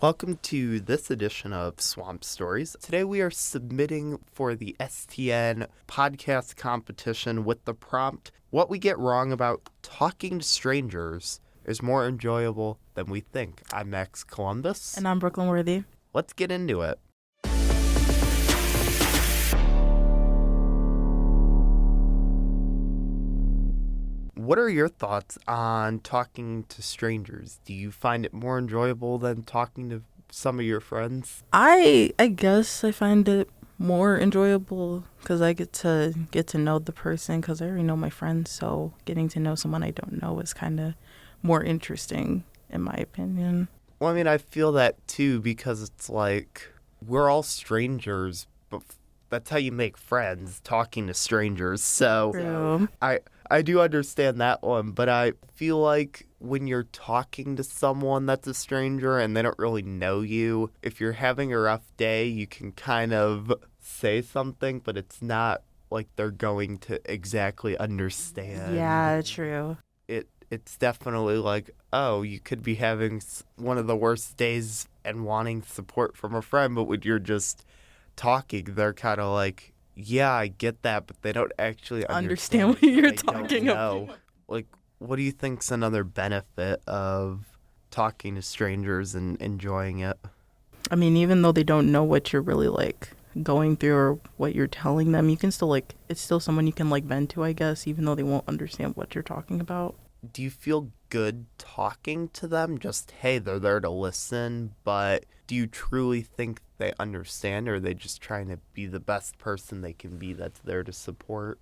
Welcome to this edition of Swamp Stories. Today we are submitting for the STN podcast competition with the prompt, "What we get wrong about talking to strangers is more enjoyable than we think." I'm Max Columbus. And I'm Brooklyn Worthy. Let's get into it. What are your thoughts on talking to strangers? Do you find it more enjoyable than talking to some of your friends? I guess I find it more enjoyable because I get to know the person because I already know my friends. So getting to know someone I don't know is kind of more interesting, in my opinion. Well, I mean, I feel that too because it's like we're all strangers, but that's how you make friends, talking to strangers. So True. I do understand that one, but I feel like when you're talking to someone that's a stranger and they don't really know you, if you're having a rough day, you can kind of say something, but it's not like they're going to exactly understand. Yeah, true. It's definitely like, oh, you could be having one of the worst days and wanting support from a friend, but when you're just talking, they're kind of like, yeah, I get that, but they don't actually Understand what you're talking about. Like, what do you think's another benefit of talking to strangers and enjoying it? I mean, even though they don't know what you're really like going through or what you're telling them, you can still it's still someone you can vent to, I guess, even though they won't understand what you're talking about. Do you feel good talking to them? Just, hey, they're there to listen, but do you truly think they understand, or are they just trying to be the best person they can be that's there to support?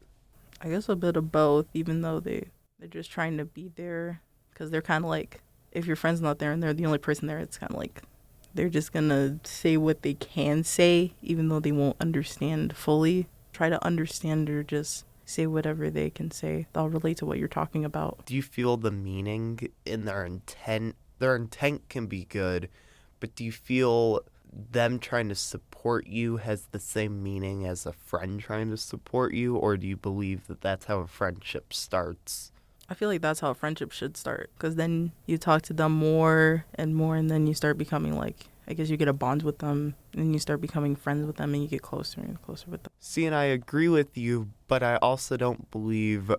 I guess a bit of both, even though they're just trying to be there, because they're kind of like, if your friend's not there and they're the only person there, it's kind of like they're just going to say what they can say, even though they won't understand fully. Try to understand or just say whatever they can say. They'll relate to what you're talking about. Do you feel the meaning in their intent? Their intent can be good, but do you feel them trying to support you has the same meaning as a friend trying to support you, or do you believe that that's how a friendship starts? I feel like that's how a friendship should start, because then you talk to them more, and then you start becoming I guess you get a bond with them, and you start becoming friends with them, and you get closer and closer with them. See, and I agree with you, but I also don't believe,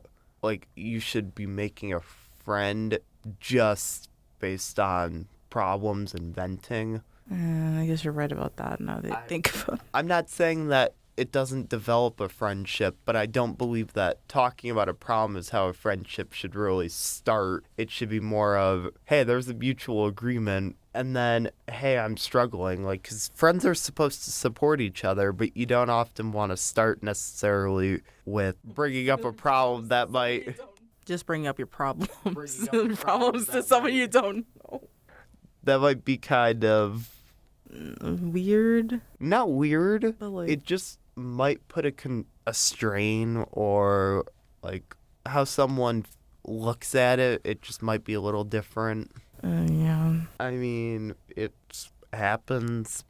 you should be making a friend just based on problems and venting. I guess you're right about that now that I think about it. I'm not saying that it doesn't develop a friendship, but I don't believe that talking about a problem is how a friendship should really start. It should be more of, hey, there's a mutual agreement, and then, hey, I'm struggling. Because friends are supposed to support each other, but you don't often want to start necessarily with bringing up a problem that might... Just bring up your problems. Problems to someone you don't know. That might be kind of... weird. Not weird. But it just might put a strain, or how someone looks at it. It just might be a little different. Yeah. I mean, it happens.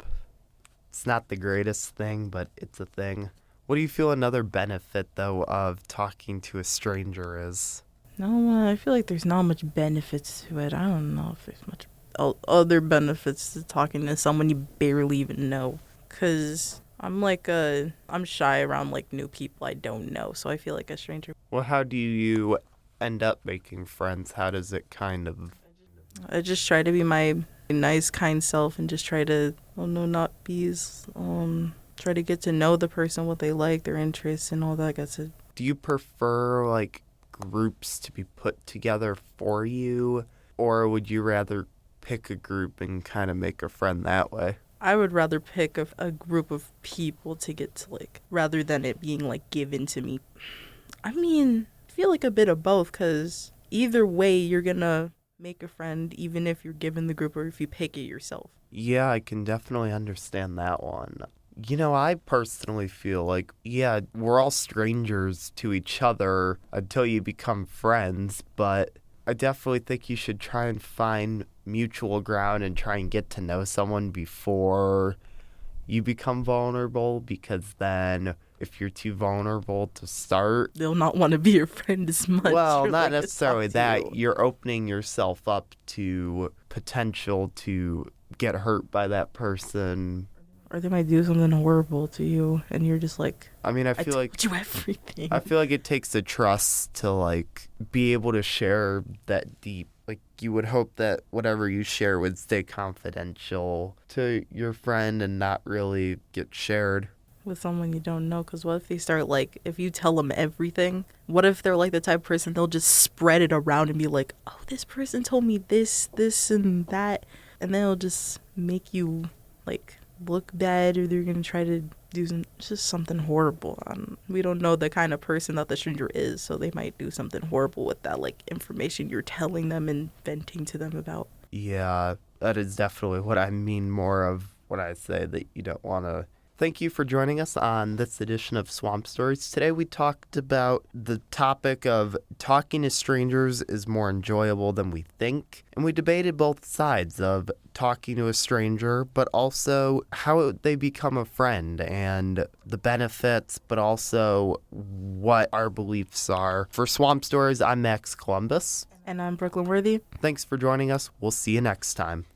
It's not the greatest thing, but it's a thing. What do you feel another benefit, though, of talking to a stranger is? No, I feel like there's not much benefits to it. I don't know if there's much other benefits to talking to someone you barely even know. Because I'm shy around new people I don't know. So I feel like a stranger. Well, how do you end up making friends? How does it kind of... I just try to be my nice, kind self and just try to, try to get to know the person, what they like, their interests, and all that. Do you prefer, groups to be put together for you? Or would you rather pick a group and kind of make a friend that way? I would rather pick a group of people to get to, rather than it being, given to me. I mean, I feel like a bit of both, because either way, you're going to make a friend, even if you're given the group or if you pick it yourself. Yeah, I can definitely understand that one. I personally feel we're all strangers to each other until you become friends, but I definitely think you should try and find mutual ground and try and get to know someone before you become vulnerable, because then if you're too vulnerable to start, they'll not want to be your friend as much. Well, not necessarily that. You're opening yourself up to potential to get hurt by that person. Or they might do something horrible to you, and you're just like, I mean, I told you everything. I feel like it takes a trust to like be able to share that deep. Like you would hope that whatever you share would stay confidential to your friend and not really get shared. With someone you don't know, because what if they start, like, if you tell them everything, what if they're like the type of person they'll just spread it around and be like, oh, this person told me this and that, and then it'll just make you like look bad, or they're gonna try to do just something horrible. We don't know the kind of person that the stranger is, so they might do something horrible with that like information you're telling them and venting to them about. Yeah, that is definitely what I mean more of when I say that you don't want to. Thank you for joining us on this edition of Swamp Stories. Today we talked about the topic of talking to strangers is more enjoyable than we think. And we debated both sides of talking to a stranger, but also how they become a friend and the benefits, but also what our beliefs are. For Swamp Stories, I'm Max Columbus. And I'm Brooklyn Worthy. Thanks for joining us. We'll see you next time.